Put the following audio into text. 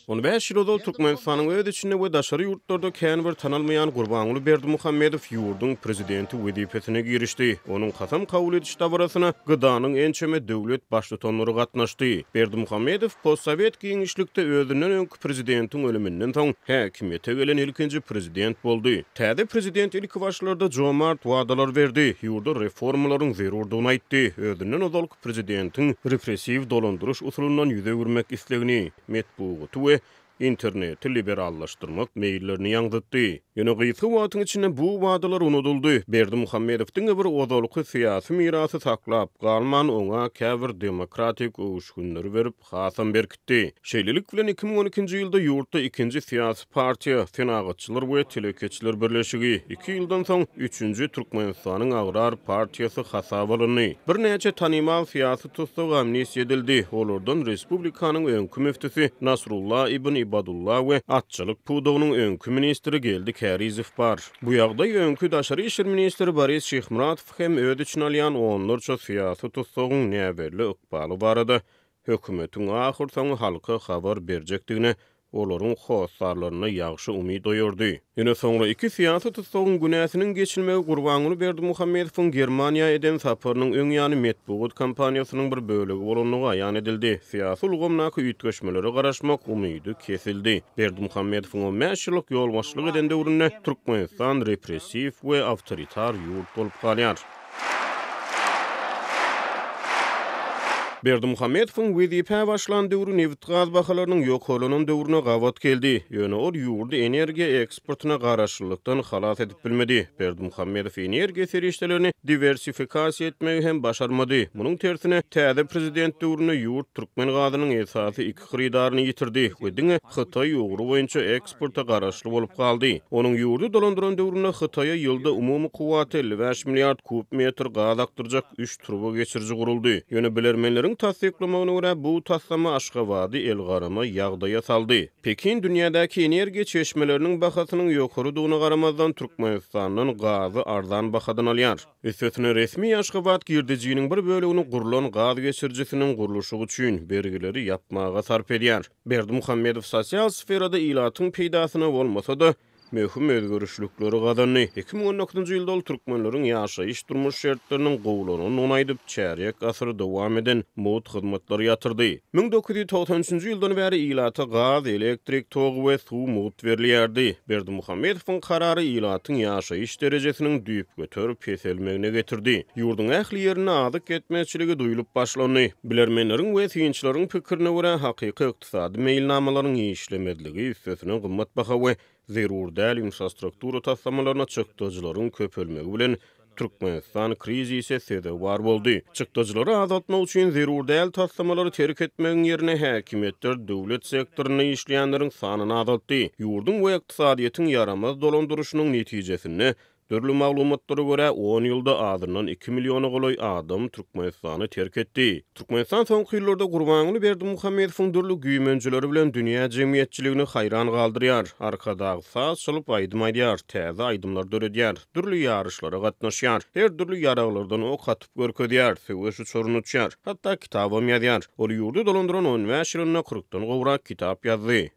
15 ýyl ol Türkmenistanyň öz içinde we daşary ýurtlarda kän bir tanalmaýan Gurbanuly Berdimuhammedow ýurdun prezidenti wezipesine girişdi. Onuň kasam kabul ediş dabarasyna gydanyň ençeme döwlet başlytanlary gatnaşdy. Berdimuhammedow postsovet giňişlikde özünden öňkü prezidentiň ölüminden soň häkimiýete gelen ilkinji prezident boldy. Täze prezident ilk başlarda jomart wadalar berdi, ýurda reformalaryň zerurdygyny aýtdy. Özünden ozalky prezidentiň repressiw dolandyryş usulundan ýüze gürmek islegini metbugaty we interneti liberallaşdyrmak meýillerini ýaňdatdy. Ýöne gysga wagtyň içinde bu wadalar unutuldy. Berdimuhammedowyň bir ozalky syýasy mirasy saklap galman oňa käbir demokratik uguşgunlary berip hasam berkitdi. Şeýlelik bilen 2012-nji ýylda ýurtda ikinji syýasy partiýa Fenagatçylar we Telekeçiler birleşigi 2 ýyldan soň 3-nji Türkmenistanyň Agrar partiýasy hasaba alyndy. Bir näçe tanymal syýasy tutsak amnestiýa edildi. Olardan Respublikanyň öňkü müftisi Nasrullah ibn Ibadullah we atçylyk pudugynyň öňkü ministri geldi Kärizow bar. Bu ýagdaý öňkü daşary işler ministri Boris Şyhmuratow hem öz için alýan onlarça syýasy tutsagyň näberli ykbaly barada hökümetiň ahir soňy halka habar berjekdigine olaryň hossarlaryna ýagşy umyd doýurdy. Ýöne soňra iki syýasy tutsagyň günäsiniň geçilmegi Gurbanuly Berdimuhammedowyň Germaniýa eden saparynyň öň ýany metbuat kampaniýasynyň bir bölegi bolanlygy aýan edildi. Syýasy ulgamnaky üýtgeşmeleri garaşmak umydy kesildi. Berdimuhammedowyň 15 ýyllyk ýolbaşçylyk eden döwründe Türkmenistan repressiw we awtoritar ýurt bolup galýar. Berdimuhammedowyň wezipe başlan döwrü neft gaz bahalarynyň ýok bolanan döwrüne gawat geldi. Ýöne ol ýurdy energiýa eksportyna garaşlylykdan halas edip bilmedi. Berdimuhammedow energiýa serişdelerini diversifikasiýa etmegi hem başarmady. Munyň tersine täze prezident döwrüne ýurt türkmen gazynyň esasy iki hyrydaryny ýitirdi. Ödüňe Hytaý ugru boýunça eksporta garaşly bolup galdy. Onuň ýurdy dolandyran döwrüne Hytaýa ýylda umumy kuwaty 55 milliard kub metr gaz aktyrjak 3 truba geçirji guruldy. Ýöne bilermenleriň tasdiklamagyna görä bu taslama Aşgabaty elgarama ýagdaýa saldy. Pekin dünýädäki energiýa çeşmeleriniň bahasynyň ýokarydygyna garamazdan Türkmenistanyň gazy arzan bahadan alýar. Üstüne resmi Aşgabat girdijiniň bir bölegini gurulan gaz geçirjisiniň guruluşy üçin bergileri ýapmaga sarp edýär. Berdimuhammedow sosial sferada ilatyň peýdasyna bolmasa-da möhüm özgörüşlükleri gadanny. 2019-njy ýylda ol türkmenleriň ýaşaýyş durmuş şertleriniň gowlanyny onaýdyp çäriýek asyr dowam eden mod hyzmatlary ýatyrdy. 1993-njy ýyldan bäri ilata gaz, elektrik, tog we suw mod berilýärdi. Berdimuhammedowyň karary ilatyň ýaşaýyş derejesiniň düýüp göterip peselmegine getirdi. Ýurdun ähli ýerine azyk etmekçiligi duýulyp başlandy. Bilermenleriň we synçylaryň pikirine görä hakyky ykdysady meýilnamalaryň işlemediligi üstesine gymmat baha we zerur däl infrastruktura taslamalaryna çykdyjylaryň köpelmegi bilen Türkmenistan krizise sebäp bar boldy. Çykdyjylary azatmak üçin zerur däl taslamалary terk etmegiň ýerine häkimetler döwlet sektoruny işleýänleriň sanyny azaltdy. Ýurdun we ykdysadyýetyň yaramaz dolandyrışynyň netijesinde dörlü maglumatlara görä 10 ýylda azyndan 2 milliona goloy adam Türkmenistany terk etdi. Türkmenistan soňky ýyllarda Gurbanuly Berdimuhammedowyň dörlü güýmençileri bilen dünýä jemgyýetçiligini haýran galdyrýar. Arkadagy saz çalyp aýdym aýdýar, täze aýdymlar döredýär, dürli ýarışlara gatnaşýar, her dürli ýaraglardan ok atyp görkezýär, söwüşi çorunutýar, hatda kitabam ýazýar. Ol ýurdy dolandyran 15 ýylyna 40-dan gowrak kitap ýazdy.